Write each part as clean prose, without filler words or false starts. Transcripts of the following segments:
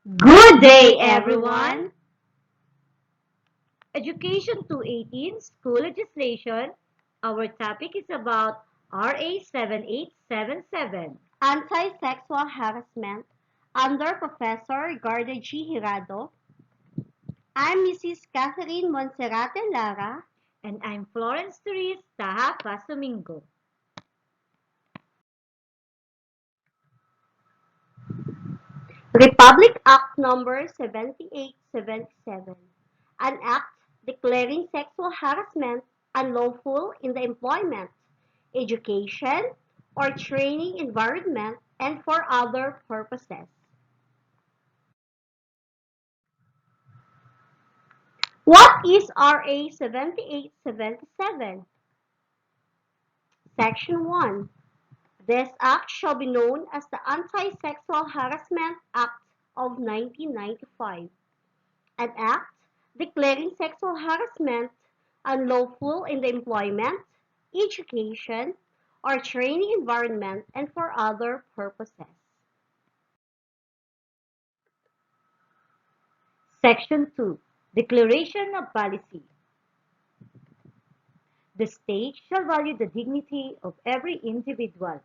Good day, everyone! Education 218 School Legislation. Our topic is about RA 7877. Anti-sexual harassment under Professor Garda G. Hirado. I'm Mrs. Catherine Monserrate Lara. And I'm Florence Therese Taha Pasomingo. Republic Act Number 7877, an act declaring sexual harassment unlawful in the employment, education, or training environment and for other purposes. What is RA 7877? Section 1. This act shall be known as the Anti-Sexual Harassment Act of 1995, an act declaring sexual harassment unlawful in the employment, education, or training environment and for other purposes. Section 2. Declaration of Policy. The state shall value the dignity of every individual,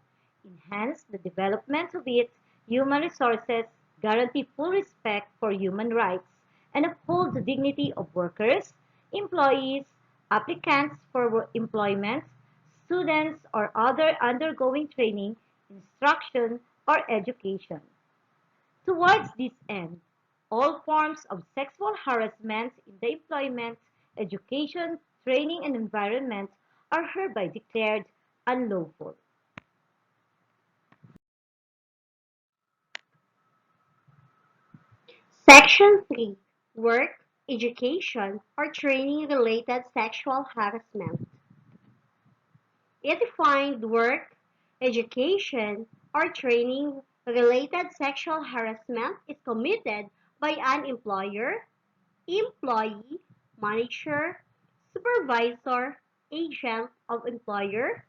enhance the development of its human resources, guarantee full respect for human rights, and uphold the dignity of workers, employees, applicants for employment, students, or other undergoing training, instruction, or education. Towards this end, all forms of sexual harassment in the employment, education, training, and environment are hereby declared unlawful. Section 3. Work, education, or training related sexual harassment. It defined work, education, or training related sexual harassment is committed by an employer, employee, manager, supervisor, agent of employer,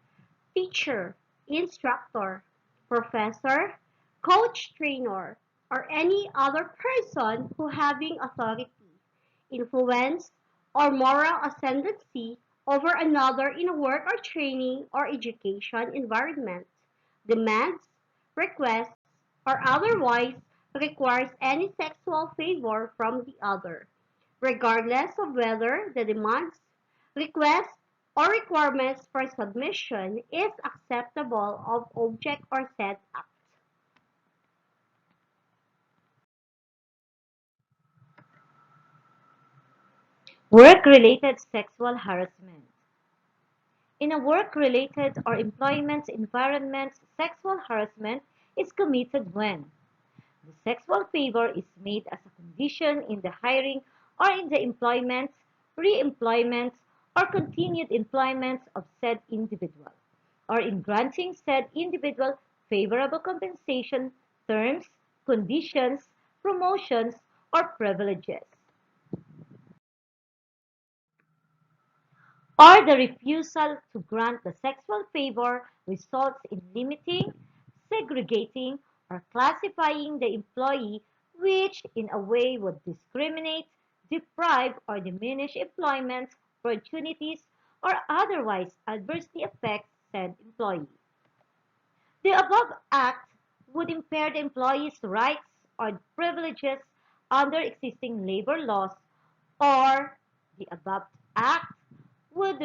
teacher, instructor, professor, coach trainer, or any other person who having authority, influence, or moral ascendancy over another in a work or training or education environment, demands, requests, or otherwise requires any sexual favor from the other, regardless of whether the demands, requests, or requirements for submission is acceptable of object or said act. Work-related sexual harassment. In a work-related or employment environment, sexual harassment is committed when the sexual favor is made as a condition in the hiring or in the employment, re-employment, or continued employment of said individual, or in granting said individual favorable compensation, terms, conditions, promotions, or privileges, or the refusal to grant the sexual favor results in limiting, segregating, or classifying the employee, which in a way would discriminate, deprive, or diminish employment opportunities or otherwise adversely affect said employee. The above act would impair the employee's rights or privileges under existing labor laws, or the above act would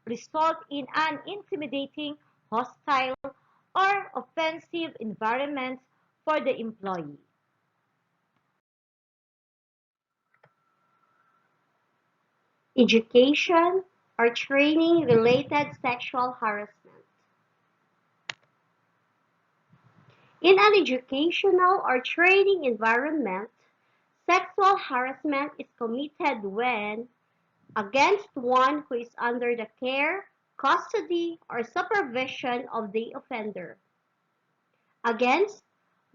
result in an intimidating, hostile, or offensive environment for the employee. Education or training related sexual harassment. In an educational or training environment, sexual harassment is committed when against one who is under the care, custody, or supervision of the offender, against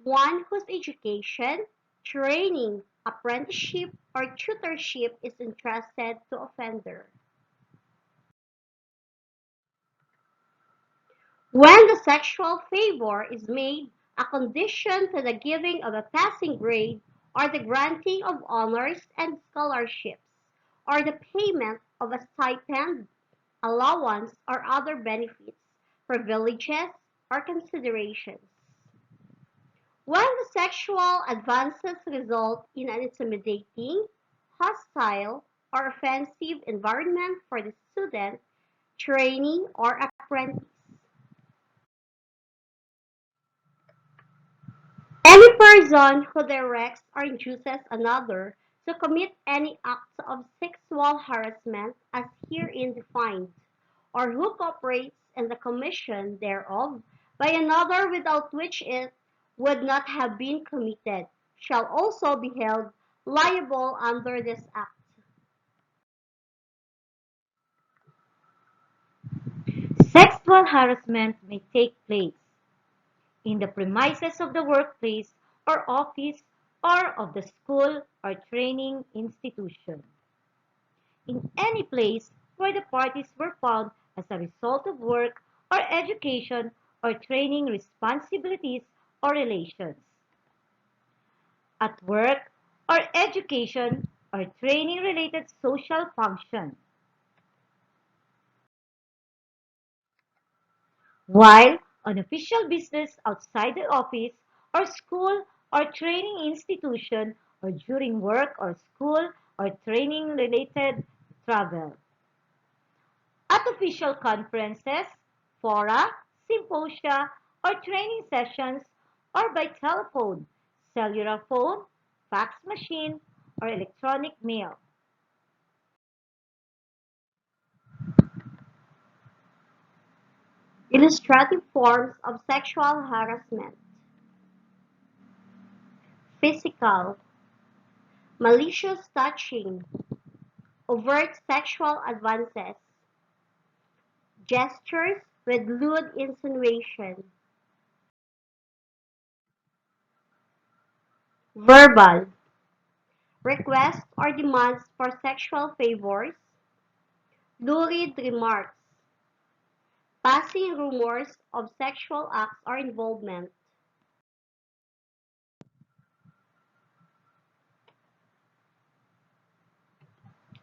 one whose education, training, apprenticeship, or tutorship is entrusted to offender. When the sexual favor is made a condition to the giving of a passing grade or the granting of honors and scholarships, or the payment of a stipend, allowance, or other benefits, privileges, or considerations. When the sexual advances result in an intimidating, hostile, or offensive environment for the student, trainee, or apprentice. Any person who directs or induces another to commit any act of sexual harassment as herein defined, or who cooperates in the commission thereof by another without which it would not have been committed, shall also be held liable under this act. Sexual harassment may take place in the premises of the workplace or office or of the school or training institution. In any place where the parties were found as a result of work or education or training responsibilities or relations. At work or education or training related social function. While on official business outside the office or school or training institution or during work or school or training related travel. At official conferences, fora, symposia, or training sessions, or by telephone, cellular phone, fax machine, or electronic mail. Illustrative forms of sexual harassment: physical, malicious touching, overt sexual advances, gestures with lewd insinuation, verbal, requests or demands for sexual favors, lurid remarks, passing rumors of sexual acts or involvement.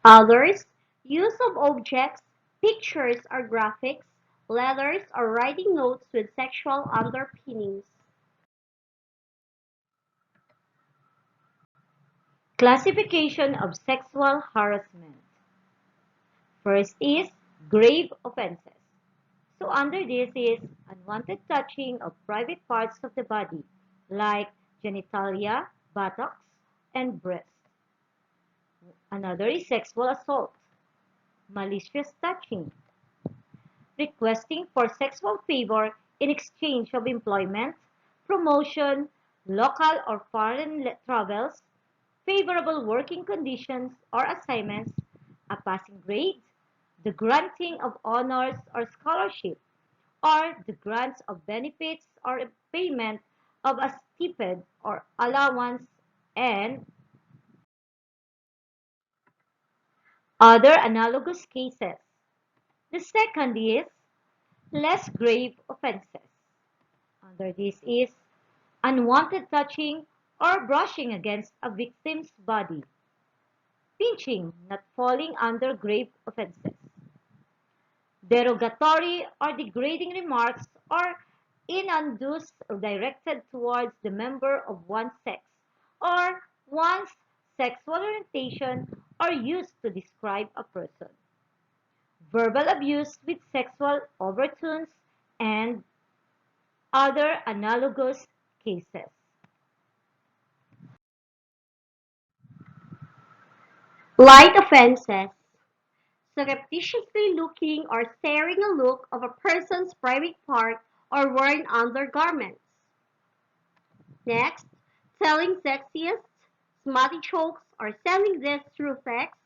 Others, use of objects, pictures or graphics, letters or writing notes with sexual underpinnings. Classification of sexual harassment. First is grave offenses. So under this is unwanted touching of private parts of the body like genitalia, buttocks, and breast. Another is sexual assault, malicious touching, requesting for sexual favor in exchange of employment, promotion, local or foreign travels, favorable working conditions or assignments, a passing grade, the granting of honors or scholarship, or the grants of benefits or payment of a stipend or allowance, and other analogous cases. The second is less grave offenses. Under this is unwanted touching or brushing against a victim's body, pinching not falling under grave offenses. Derogatory or degrading remarks or innuendos directed towards the member of one's sex or one's sexual orientation or used to describe a person. Verbal abuse with sexual overtones and other analogous cases. Light offenses: surreptitiously looking or staring a look of a person's private part or worn undergarments. Next, telling sexist, smutty jokes or sending this through text,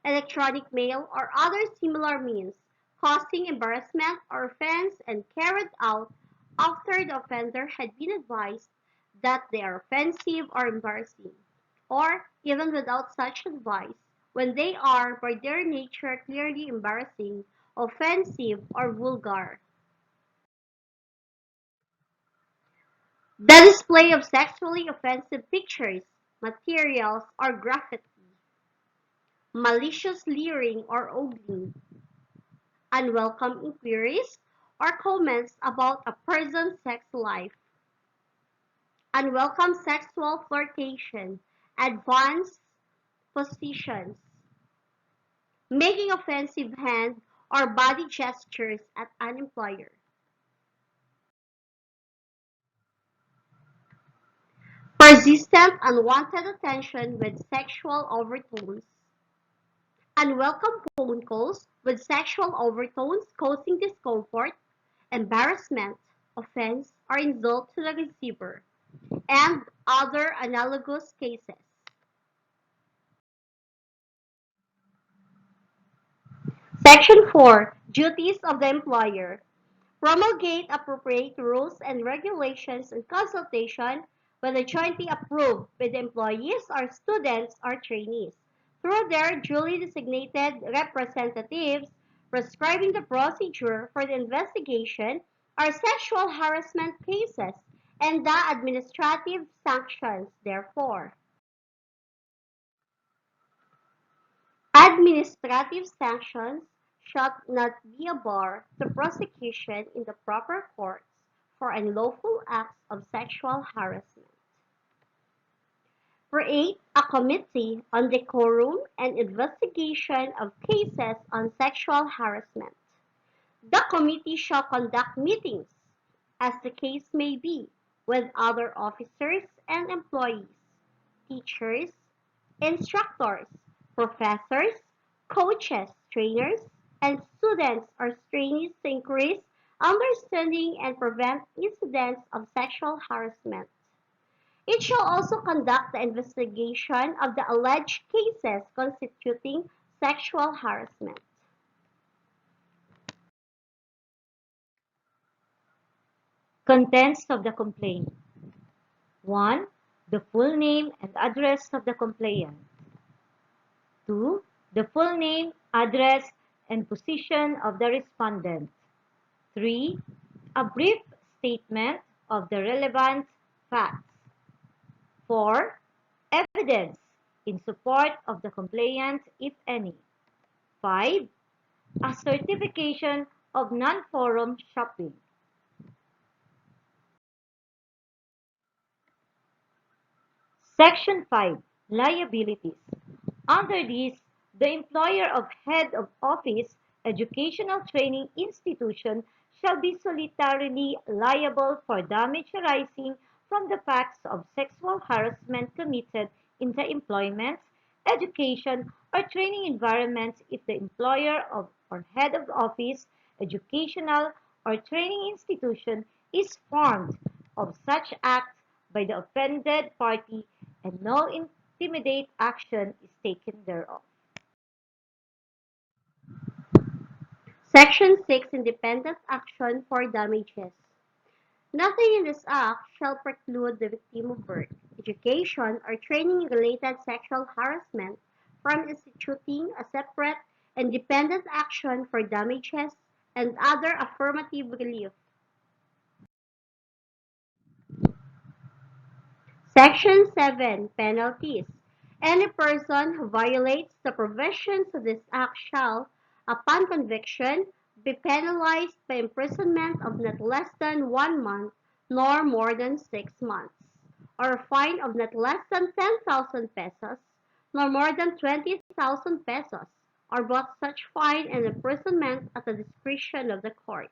electronic mail, or other similar means, causing embarrassment or offense and carried out after the offender had been advised that they are offensive or embarrassing, or even without such advice, when they are by their nature clearly embarrassing, offensive, or vulgar. The display of sexually offensive pictures, materials, or graffiti, malicious leering or ogling, unwelcome inquiries or comments about a person's sex life, unwelcome sexual flirtation, advanced positions, making offensive hand or body gestures at an employer, persistent unwanted attention with sexual overtones, unwelcome phone calls with sexual overtones causing discomfort, embarrassment, offense, or insult to the receiver, and other analogous cases. Section 4. Duties of the employer. Promulgate appropriate rules and regulations in consultation with the jointly approved with employees or students or trainees through their duly designated representatives, prescribing the procedure for the investigation or sexual harassment cases and the administrative sanctions therefore. Administrative sanctions shall not be a bar to prosecution in the proper courts for unlawful acts of sexual harassment. Create a committee on decorum and investigation of cases on sexual harassment. The committee shall conduct meetings, as the case may be, with other officers and employees, teachers, instructors, professors, coaches, trainers, and students or trainees to increase understanding and prevent incidents of sexual harassment. It shall also conduct the investigation of the alleged cases constituting sexual harassment. Contents of the complaint. 1. The full name and address of the complainant. 2. The full name, address, and position of the respondent. 3. A brief statement of the relevant facts. 4. Evidence in support of the complainant, if any. 5. A certification of non-forum shopping. Section 5. Liabilities. Under this, the employer of head of office, educational training institution shall be solitarily liable for damage arising from the facts of sexual harassment committed in the employment, education, or training environments if the employer of or head of office, educational, or training institution is formed of such act by the offended party and no intimidate action is taken thereof. Section 6. Independent action for damages. Nothing in this act shall preclude the victim of birth, education, or training-related sexual harassment from instituting a separate, independent action for damages and other affirmative relief. Section 7. Penalties. Any person who violates the provisions of this act shall, upon conviction, be penalized by imprisonment of not less than 1 month nor more than 6 months, or a fine of not less than 10,000 pesos nor more than 20,000 pesos, or both such fine and imprisonment at the discretion of the court.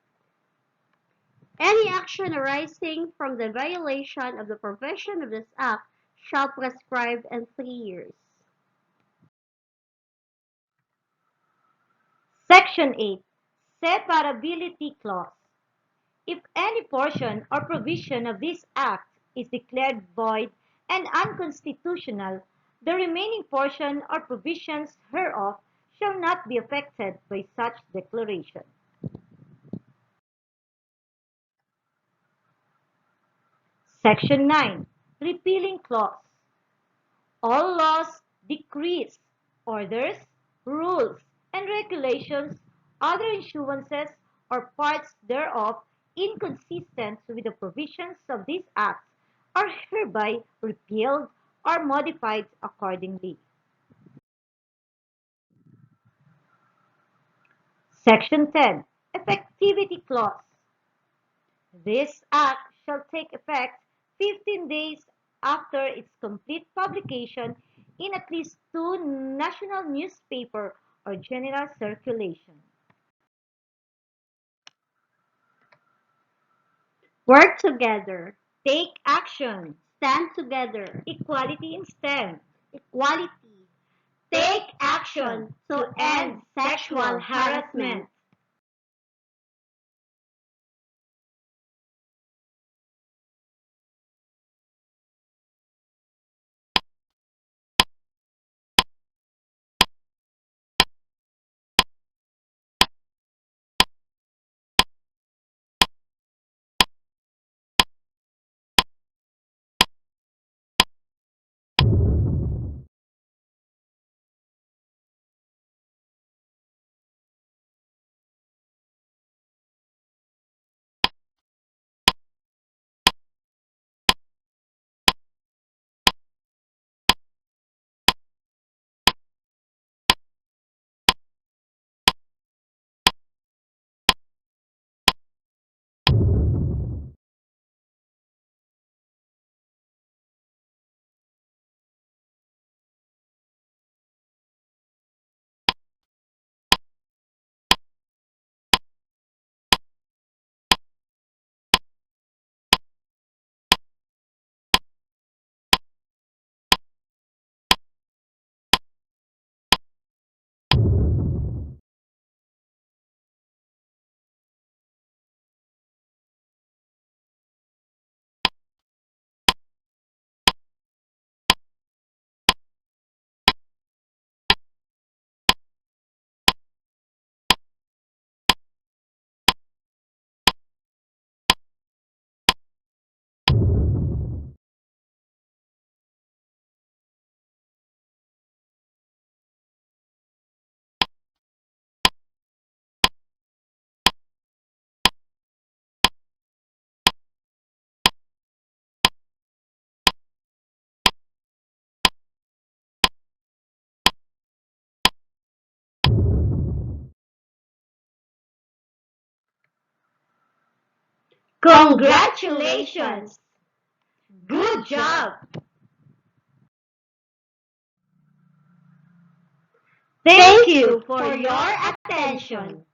Any action arising from the violation of the provision of this act shall prescribe in 3 years. Section 8. Separability Clause. If any portion or provision of this Act is declared void and unconstitutional, the remaining portion or provisions hereof shall not be affected by such declaration. Section 9. Repealing Clause. All laws, decrees, orders, rules, and regulations, other issuances, or parts thereof inconsistent with the provisions of this Act are hereby repealed or modified accordingly. Section 10. Effectivity Clause. This act shall take effect 15 days after its complete publication in at least two national newspaper or general circulation. Work together. Take action. Stand together. Equality in STEM. Equality. Take action to end sexual harassment. Congratulations! Good job! Thank you for your attention.